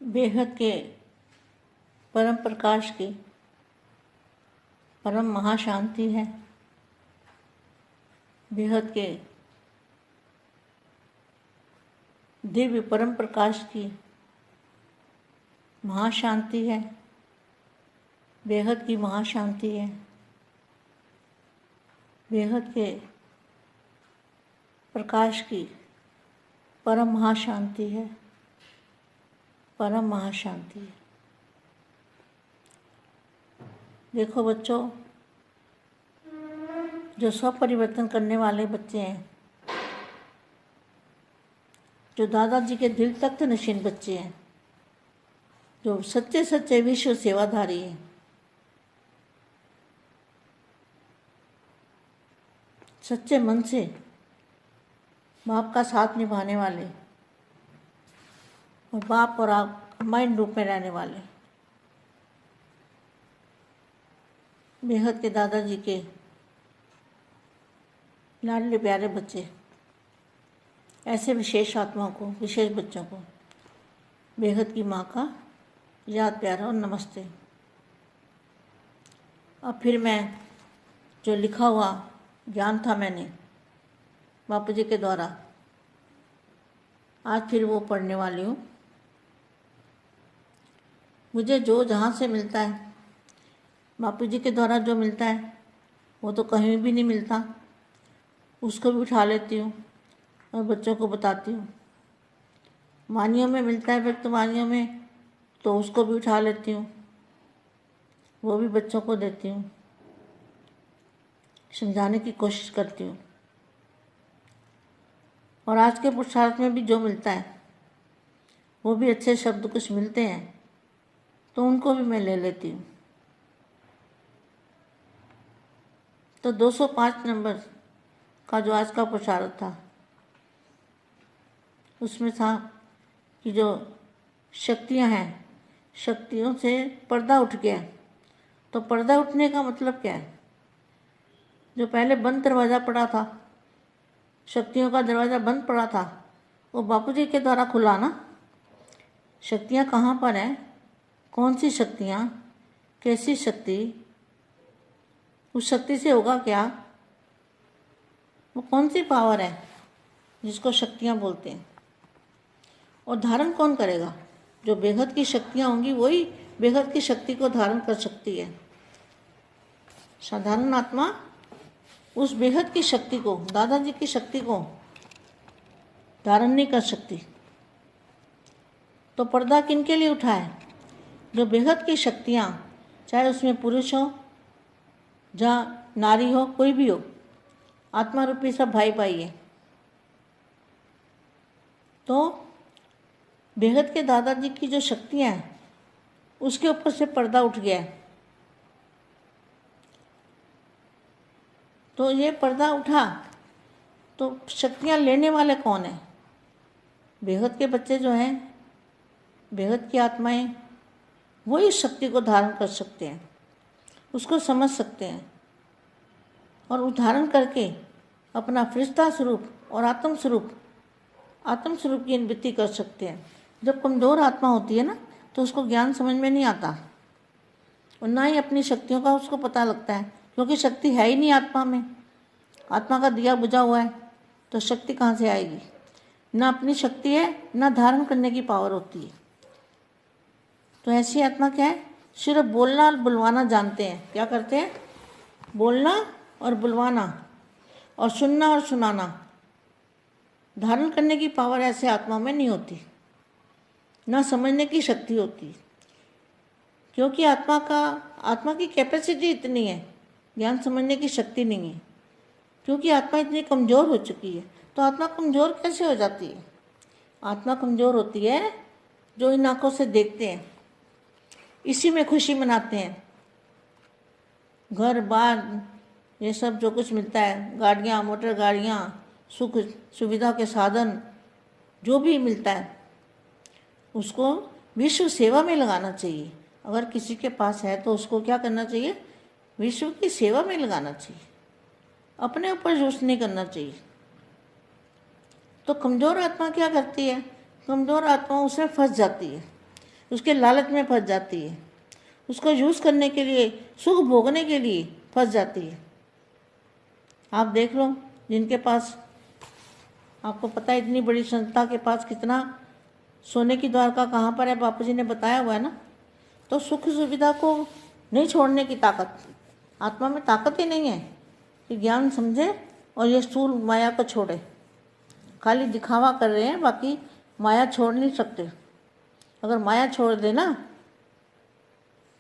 बेहद के परम प्रकाश की परम महाशांति है। बेहद के दिव्य परम प्रकाश की महाशांति है। बेहद की महाशांति है। बेहद के प्रकाश की परम महाशांति है। परम महाशांति है। देखो बच्चों, जो स्वपरिवर्तन करने वाले बच्चे हैं, जो दादाजी के दिल तख्त नशीन बच्चे हैं, जो सच्चे सच्चे विश्व सेवाधारी हैं, सच्चे मन से बाप का साथ निभाने वाले और बाप और आप कंबाइंड रूप में रहने वाले, बेहद के दादाजी के लाडले प्यारे बच्चे, ऐसे विशेष आत्माओं को, विशेष बच्चों को बेहद की माँ का याद प्यारा और नमस्ते। अब फिर मैं जो लिखा हुआ ज्ञान था मैंने बापू जी के द्वारा, आज फिर वो पढ़ने वाली हूँ। मुझे जो जहाँ से मिलता है, बापू जी के द्वारा जो मिलता है वो तो कहीं भी नहीं मिलता, उसको भी उठा लेती हूँ और बच्चों को बताती हूँ। वानियों में मिलता है व्यक्त वानियों में, तो उसको भी उठा लेती हूँ, वो भी बच्चों को देती हूँ, समझाने की कोशिश करती हूँ। और आज के पुरुषार्थ में भी जो मिलता है वो भी अच्छे शब्द कुछ मिलते हैं तो उनको भी मैं ले लेती हूँ। तो 205 नंबर का जो आज का पुरुषार्थ था, उसमें था कि जो शक्तियाँ हैं, शक्तियों से पर्दा उठ गया। तो पर्दा उठने का मतलब क्या है? जो पहले बंद दरवाज़ा पड़ा था, शक्तियों का दरवाज़ा बंद पड़ा था, वो बापू जी के द्वारा खुला ना। शक्तियाँ कहाँ पर हैं? कौन सी शक्तियाँ? कैसी शक्ति? उस शक्ति से होगा क्या? वो कौन सी पावर है जिसको शक्तियाँ बोलते हैं? और धारण कौन करेगा? जो बेहद की शक्तियाँ होंगी वही बेहद की शक्ति को धारण कर सकती है। साधारण आत्मा उस बेहद की शक्ति को, दादाजी की शक्ति को धारण नहीं कर सकती। तो पर्दा किनके लिए उठा है? जो बेहद की शक्तियाँ, चाहे उसमें पुरुष हो या नारी हो, कोई भी हो, आत्मा रूपी सब भाई भाई है। तो बेहद के दादाजी की जो शक्तियाँ हैं उसके ऊपर से पर्दा उठ गया है। तो ये पर्दा उठा तो शक्तियाँ लेने वाले कौन हैं? बेहद के बच्चे जो हैं, बेहद की आत्माएं, वो इस शक्ति को धारण कर सकते हैं, उसको समझ सकते हैं और उदाहरण करके अपना फरिश्ता स्वरूप और आत्म स्वरूप की अनुभूति कर सकते हैं। जब कमज़ोर आत्मा होती है ना, तो उसको ज्ञान समझ में नहीं आता और ना ही अपनी शक्तियों का उसको पता लगता है, क्योंकि शक्ति है ही नहीं आत्मा में। आत्मा का दिया बुझा हुआ है तो शक्ति कहाँ से आएगी? ना अपनी शक्ति है, ना धारण करने की पावर होती है। तो ऐसी आत्मा क्या है? सिर्फ बोलना और बुलवाना जानते हैं। क्या करते हैं? बोलना और बुलवाना और सुनना और सुनाना। धारण करने की पावर ऐसे आत्मा में नहीं होती, ना समझने की शक्ति होती, क्योंकि आत्मा की कैपेसिटी इतनी है, ज्ञान समझने की शक्ति नहीं है, क्योंकि आत्मा इतनी कमज़ोर हो चुकी है। तो आत्मा कमज़ोर कैसे हो जाती है? आत्मा कमज़ोर होती है जो इन आँखों से देखते हैं, इसी में खुशी मनाते हैं। घर बार ये सब जो कुछ मिलता है, गाड़ियाँ, मोटर गाड़ियाँ, सुख सुविधा के साधन जो भी मिलता है, उसको विश्व सेवा में लगाना चाहिए। अगर किसी के पास है तो उसको क्या करना चाहिए? विश्व की सेवा में लगाना चाहिए, अपने ऊपर यूज नहीं करना चाहिए। तो कमज़ोर आत्मा क्या करती है? कमज़ोर आत्मा उसमें फंस जाती है। उसके लालच में फंस जाती है, उसको यूज़ करने के लिए, सुख भोगने के लिए फंस जाती है। आप देख लो, जिनके पास, आपको पता है इतनी बड़ी संस्था के पास कितना सोने की द्वारका कहाँ पर है, बापू जी ने बताया हुआ है ना। तो सुख सुविधा को नहीं छोड़ने की ताकत, आत्मा में ताकत ही नहीं है कि ज्ञान समझे और ये स्थूल माया को छोड़े। खाली दिखावा कर रहे हैं, बाकी माया छोड़ नहीं सकते। अगर माया छोड़ दे ना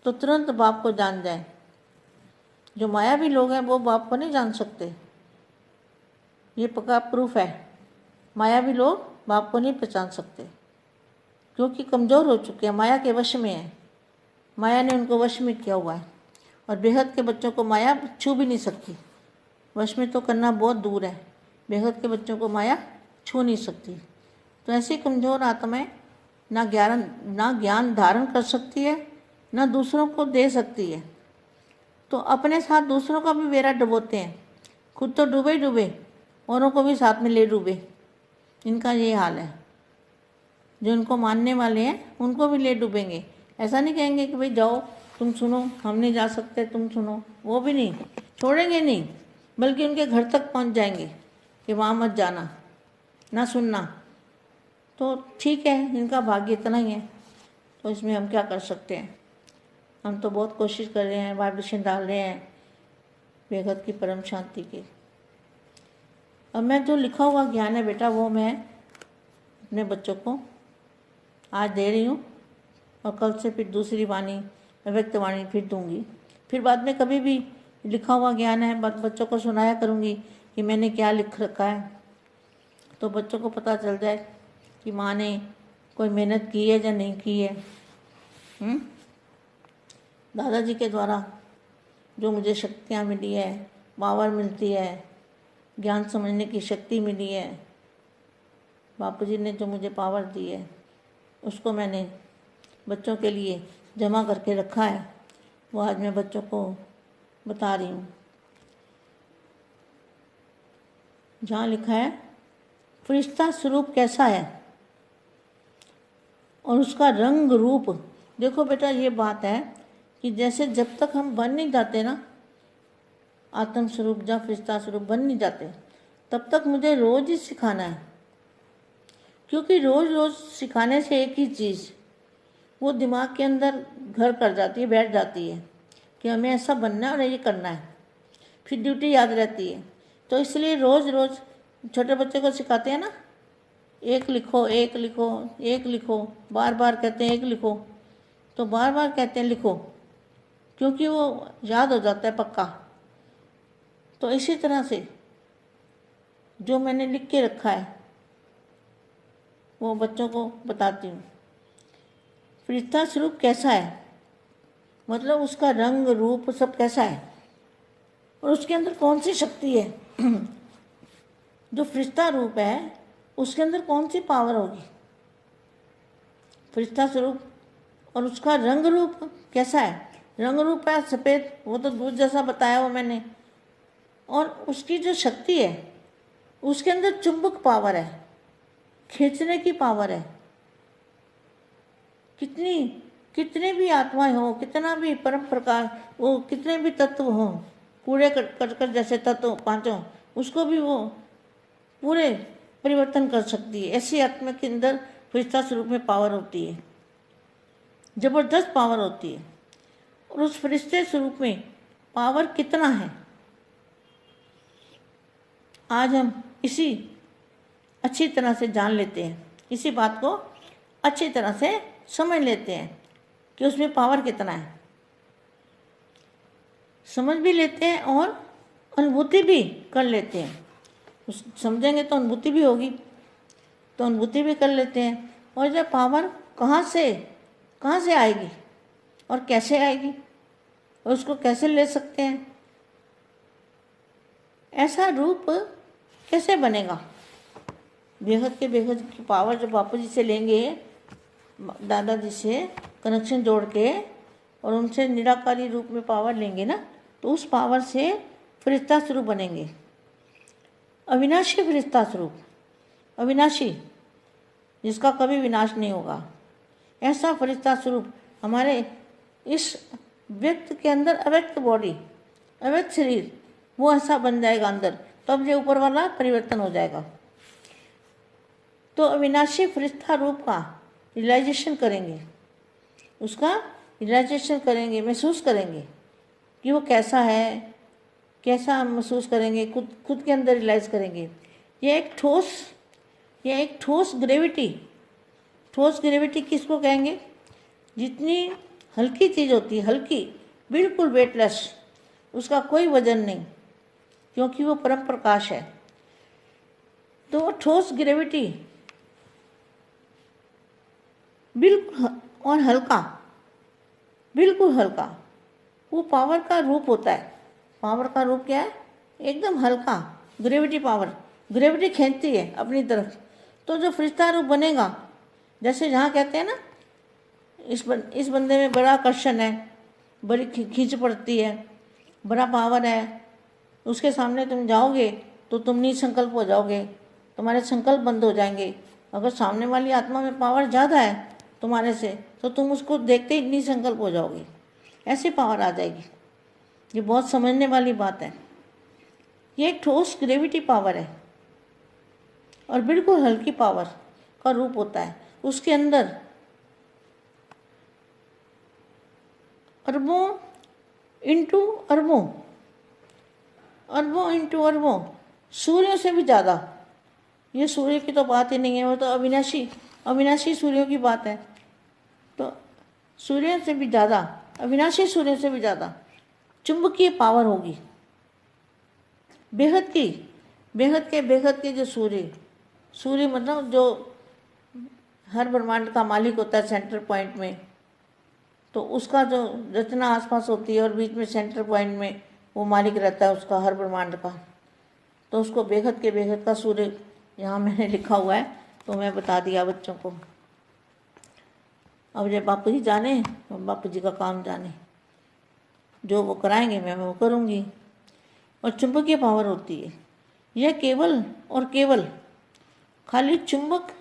तो तुरंत बाप को जान जाए। जो मायावी लोग हैं वो बाप को नहीं जान सकते, ये पक्का प्रूफ है। मायावी लोग बाप को नहीं पहचान सकते क्योंकि कमज़ोर हो चुके हैं, माया के वश में है। माया ने उनको वश में किया हुआ है और बेहद के बच्चों को माया छू भी नहीं सकती। वश में तो करना बहुत दूर है, बेहद के बच्चों को माया छू नहीं सकती। तो ऐसी कमज़ोर आत्माएं ना ज्ञान धारण कर सकती है, ना दूसरों को दे सकती है। तो अपने साथ दूसरों का भी बेड़ा डुबोते हैं, खुद तो डूबे डूबे, औरों को भी साथ में ले डूबे। इनका ये हाल है। जो इनको मानने वाले हैं उनको भी ले डूबेंगे। ऐसा नहीं कहेंगे कि भाई जाओ तुम सुनो, हम नहीं जा सकते, तुम सुनो, वो भी नहीं छोड़ेंगे, नहीं, बल्कि उनके घर तक पहुंच जाएंगे कि वहाँ मत जाना, ना सुनना। तो ठीक है, इनका भाग्य इतना ही है, तो इसमें हम क्या कर सकते हैं। हम तो बहुत कोशिश कर रहे हैं, वाइब्रेशन डाल रहे हैं बेहद की परम शांति की। अब मैं जो लिखा हुआ ज्ञान है बेटा, वो मैं अपने बच्चों को आज दे रही हूँ और कल से फिर दूसरी वाणी, अव्यक्त वाणी फिर दूंगी। फिर बाद में कभी भी लिखा हुआ ज्ञान है बच्चों को सुनाया करूँगी कि मैंने क्या लिख रखा है, तो बच्चों को पता चल जाए कि माँ ने कोई मेहनत की है या नहीं की है। दादाजी के द्वारा जो मुझे शक्तियाँ मिली है, पावर मिलती है, ज्ञान समझने की शक्ति मिली है, बापू जी ने जो मुझे पावर दी है, उसको मैंने बच्चों के लिए जमा करके रखा है। वो आज मैं बच्चों को बता रही हूँ। जहाँ लिखा है फरिश्ता स्वरूप कैसा है और उसका रंग रूप। देखो बेटा, ये बात है कि जैसे जब तक हम बन नहीं जाते ना आत्म स्वरूप या फरिश्ता स्वरूप बन नहीं जाते, तब तक मुझे रोज़ ही सिखाना है। क्योंकि रोज़ रोज़ सिखाने से एक ही चीज़ वो दिमाग के अंदर घर कर जाती है, बैठ जाती है कि हमें ऐसा बनना है और ये करना है, फिर ड्यूटी याद रहती है। तो इसलिए रोज़ रोज़ छोटे बच्चे को सिखाते हैं ना, एक लिखो, एक लिखो, एक लिखो, बार बार कहते हैं एक लिखो, तो बार बार कहते हैं लिखो, क्योंकि वो याद हो जाता है पक्का। तो इसी तरह से जो मैंने लिख के रखा है वो बच्चों को बताती हूँ। फरिश्ता स्वरूप कैसा है, मतलब उसका रंग रूप सब कैसा है और उसके अंदर कौन सी शक्ति है। जो फरिश्ता रूप है उसके अंदर कौन सी पावर होगी, फरिश्ता स्वरूप, और उसका रंग रूप कैसा है। रंग रूप है सफ़ेद, वो तो दूध जैसा बताया वो मैंने। और उसकी जो शक्ति है उसके अंदर चुंबक पावर है, खींचने की पावर है। कितने भी आत्माएं हो, कितना भी परम प्रकाश, वो कितने भी तत्व हों, कूड़े करकट जैसे तत्व पांचों, उसको भी वो पूरे परिवर्तन कर सकती है। ऐसी आत्मा के अंदर फरिश्ता स्वरूप में पावर होती है, जबरदस्त पावर होती है। और उस फरिश्ते स्वरूप में पावर कितना है, आज हम इसी अच्छी तरह से जान लेते हैं, इसी बात को अच्छी तरह से समझ लेते हैं कि उसमें पावर कितना है। समझ भी लेते हैं और अनुभूति भी कर लेते हैं। समझेंगे तो अनुभूति भी होगी, तो अनुभूति भी कर लेते हैं। और जब पावर कहाँ से आएगी और कैसे आएगी और उसको कैसे ले सकते हैं, ऐसा रूप कैसे बनेगा। बेहद की पावर जब बापू जी से लेंगे, दादाजी से कनेक्शन जोड़ के और उनसे निराकारी रूप में पावर लेंगे ना, तो उस पावर से फरिश्ता स्वरूप बनेंगे। अविनाशी फरिश्ता स्वरूप, अविनाशी, जिसका कभी विनाश नहीं होगा, ऐसा फरिश्ता स्वरूप हमारे इस व्यक्ति के अंदर अव्यक्त बॉडी, अव्यक्त शरीर, वो ऐसा बन जाएगा अंदर, तब ये ऊपर वाला परिवर्तन हो जाएगा। तो अविनाशी फरिश्ता रूप का रियलाइजेशन करेंगे, उसका रियलाइजेशन करेंगे, महसूस करेंगे कि वो कैसा है, कैसा महसूस करेंगे, खुद के अंदर रियलाइज करेंगे। ये एक ठोस ग्रेविटी, ठोस ग्रेविटी किसको कहेंगे? जितनी हल्की चीज़ होती है, हल्की, बिल्कुल वेटलेस, उसका कोई वजन नहीं, क्योंकि वो परम प्रकाश है। तो वो ठोस ग्रेविटी बिल्कुल और हल्का, बिल्कुल हल्का, वो पावर का रूप होता है। पावर का रूप क्या है? एकदम हल्का, ग्रेविटी पावर, ग्रेविटी खींचती है अपनी तरफ। तो जो फरिश्ता रूप बनेगा, जैसे जहाँ कहते हैं ना इस बंदे में बड़ा आकर्षण है, बड़ी खींच पड़ती है, बड़ा पावर है, उसके सामने तुम जाओगे तो तुम निसंकल्प हो जाओगे, तुम्हारे संकल्प बंद हो जाएंगे। अगर सामने वाली आत्मा में पावर ज़्यादा है तुम्हारे से, तो तुम उसको देखते ही निसंकल्प हो जाओगे, ऐसी पावर आ जाएगी। ये बहुत समझने वाली बात है। ये एक ठोस ग्रेविटी पावर है और बिल्कुल हल्की पावर का रूप होता है। उसके अंदर अरबों इंटू अरबों, अरबों इंटू अरबों, सूर्यों से भी ज़्यादा। ये सूर्य की तो बात ही नहीं है, वो तो अविनाशी सूर्यों की बात है। तो सूर्य से भी ज़्यादा, अविनाशी सूर्य से भी ज़्यादा चुंबकीय पावर होगी, बेहद के जो सूर्य मतलब जो हर ब्रह्मांड का मालिक होता है सेंटर पॉइंट में, तो उसका जो रचना आसपास होती है और बीच में सेंटर पॉइंट में वो मालिक रहता है उसका, हर ब्रह्मांड का। तो उसको बेहद का सूर्य यहाँ मैंने लिखा हुआ है, तो मैं बता दिया बच्चों को। अब जब बापू जी जाने, बापू जी का काम जाने, जो वो कराएंगे मैं वो करूँगी। और चुंबकीय पावर होती है, यह केवल और केवल खाली चुंबक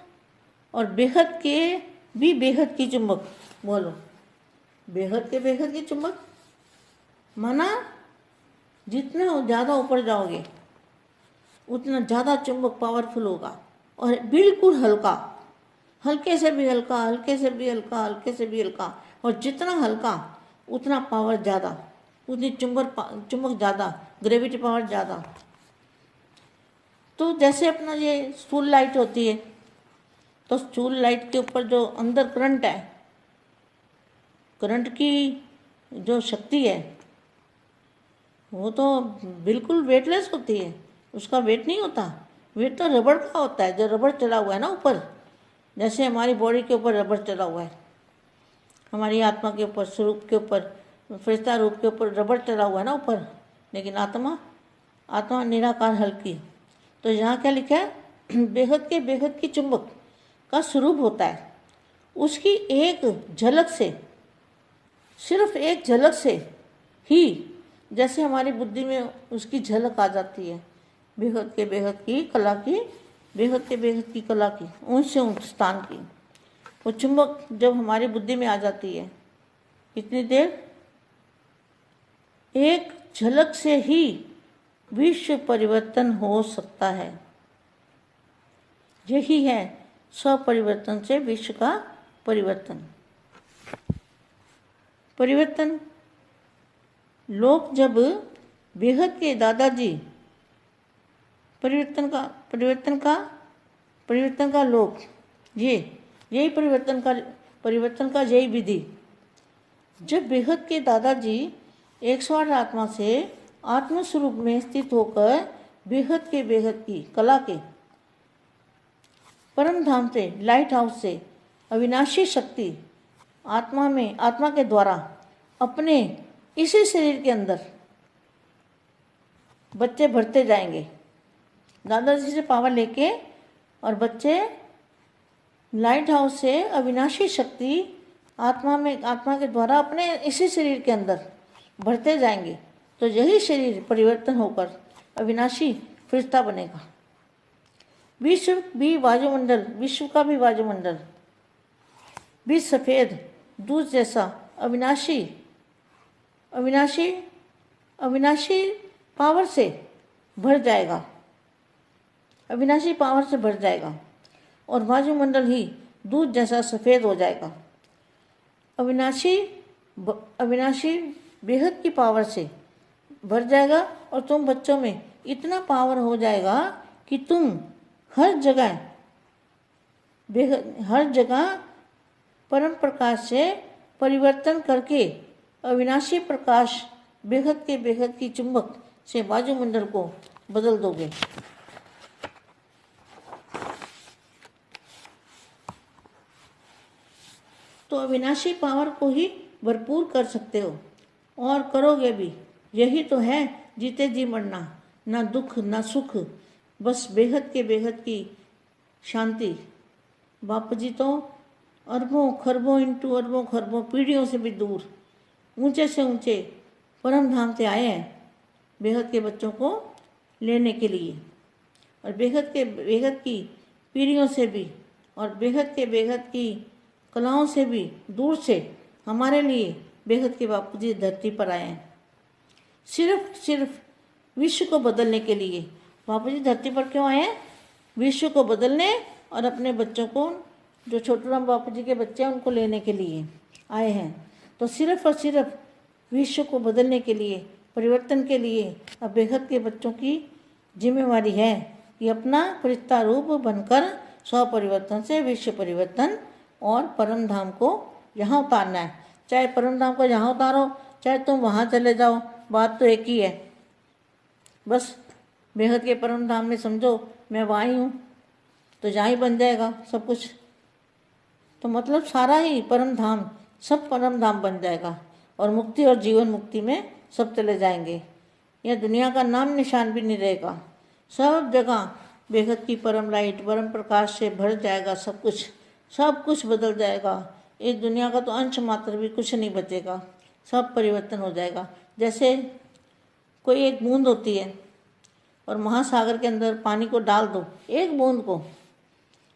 और बेहद की चुंबक। बोलो, बेहद की चुंबक, माना जितना ज़्यादा ऊपर जाओगे उतना ज़्यादा चुंबक पावरफुल होगा, और बिल्कुल हल्का, हल्के से भी हल्का, हल्के से भी हल्का, हल्के से भी हल्का, और जितना हल्का उतना पावर ज़्यादा, उतनी चुंबक ज़्यादा, ग्रेविटी पावर ज़्यादा। तो जैसे अपना ये स्टूल लाइट होती है, तो स्टूल लाइट के ऊपर जो अंदर करंट है, करंट की जो शक्ति है वो तो बिल्कुल वेटलेस होती है, उसका वेट नहीं होता। वेट तो रबड़ का होता है, जो रबड़ चला हुआ है ना ऊपर, जैसे हमारी बॉडी के ऊपर रबड़ चला हुआ है, हमारी आत्मा के ऊपर, स्वरूप के ऊपर, फरिश्ता रूप के ऊपर रबड़ चला हुआ है ना ऊपर, लेकिन आत्मा निराकार हल्की। तो यहाँ क्या लिखा है? बेहद की चुंबक का स्वरूप होता है। उसकी एक झलक से, सिर्फ एक झलक से ही जैसे हमारी बुद्धि में उसकी झलक आ जाती है, बेहद की कला की, बेहद की कला की, ऊंच से ऊंच स्थान की वो चुंबक जब हमारी बुद्धि में आ जाती है, कितनी देर? एक झलक से ही विश्व परिवर्तन हो सकता है। यही है स्वपरिवर्तन से विश्व का परिवर्तन। लोग जब बेहद के दादाजी परिवर्तन का लोग, यही परिवर्तन का यही विधि। जब बेहद के दादाजी 108 आत्मा से आत्मस्वरूप में स्थित होकर बेहद की कला के परम धाम से, लाइट हाउस से अविनाशी शक्ति आत्मा के द्वारा अपने इसी शरीर के अंदर बच्चे भरते जाएंगे, दादाजी से पावर लेके, और बच्चे लाइट हाउस से अविनाशी शक्ति आत्मा के द्वारा अपने इसी शरीर के अंदर भरते जाएंगे। तो यही शरीर परिवर्तन होकर अविनाशी फरिश्ता बनेगा। विश्व का भी वायुमंडल भी सफ़ेद दूध जैसा अविनाशी अविनाशी अविनाशी पावर से भर जाएगा, अविनाशी पावर से भर जाएगा और वायुमंडल ही दूध जैसा सफ़ेद हो जाएगा। अविनाशी अविनाशी बेहद की पावर से भर जाएगा और तुम बच्चों में इतना पावर हो जाएगा कि तुम हर जगह परम प्रकाश से परिवर्तन करके अविनाशी प्रकाश बेहद की चुंबक से वायुमंडल को बदल दोगे। तो अविनाशी पावर को ही भरपूर कर सकते हो और करोगे भी। यही तो है जीते जी मरना, ना दुख ना सुख, बस बेहद की शांति। बापू जी तो अरबों खरबों इंटू अरबों खरबों पीढ़ियों से भी दूर ऊंचे से ऊंचे परम धाम से आए हैं बेहद के बच्चों को लेने के लिए, और बेहद की पीढ़ियों से भी और बेहद की कलाओं से भी दूर से हमारे लिए बेहद के बापू जी धरती पर आए हैं सिर्फ विश्व को बदलने के लिए। बापू जी धरती पर क्यों आए हैं? विश्व को बदलने और अपने बच्चों को, जो छोटूराम बापू जी के बच्चे हैं, उनको लेने के लिए आए हैं। तो सिर्फ और सिर्फ विश्व को बदलने के लिए, परिवर्तन के लिए अब बेहद के बच्चों की जिम्मेवारी है कि अपना फरिश्ता रूप बनकर स्व परिवर्तन से विश्व परिवर्तन और परम धाम को यहाँ उतारना है। चाहे परम धाम को यहाँ उतारो, चाहे तुम वहाँ चले जाओ, बात तो एक ही है। बस बेहद के परम धाम में समझो मैं वहाँ ही हूँ, तो जहाँ ही बन जाएगा सब कुछ। तो मतलब सारा ही परम धाम, सब परम धाम बन जाएगा और मुक्ति और जीवन मुक्ति में सब चले जाएंगे। यह दुनिया का नाम निशान भी नहीं रहेगा। सब जगह बेहद की परम लाइट, परम प्रकाश से भर जाएगा सब कुछ बदल जाएगा। इस दुनिया का तो अंश मात्र भी कुछ नहीं बचेगा, सब परिवर्तन हो जाएगा। जैसे कोई एक बूंद होती है और महासागर के अंदर पानी को डाल दो, एक बूंद को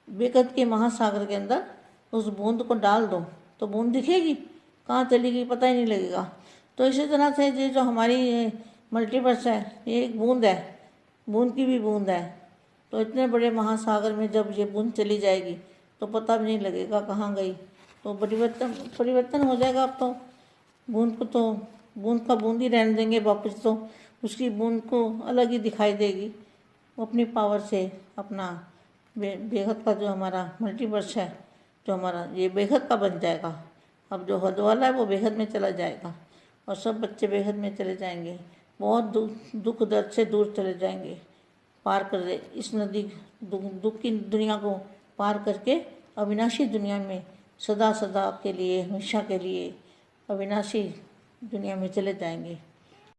बेहद के महासागर के अंदर उस बूंद को डाल दो तो बूंद दिखेगी, कहाँ चली गई पता ही नहीं लगेगा। तो इसी तरह से ये जो हमारी मल्टीवर्स है, ये एक बूंद है, बूंद की भी बूंद है। तो इतने बड़े महासागर में जब ये बूंद चली जाएगी तो पता भी नहीं लगेगा कहाँ गई। तो परिवर्तन हो जाएगा। अब तो बूंद को तो बूंद का बूंद ही रहने देंगे बापू जी, तो उसकी बूंद को अलग ही दिखाई देगी। वो अपनी पावर से अपना बेहद का जो हमारा मल्टीवर्स है, जो हमारा ये बेहद का बन जाएगा। अब जो हद वाला है वो बेहद में चला जाएगा और सब बच्चे बेहद में चले जाएंगे, बहुत दुख दर्द से दूर चले जाएंगे, पार कर इस नदी दुख की दुनिया को पार करके अविनाशी दुनिया में सदा के लिए, हमेशा के लिए अविनाशी दुनिया में चले जाएंगे।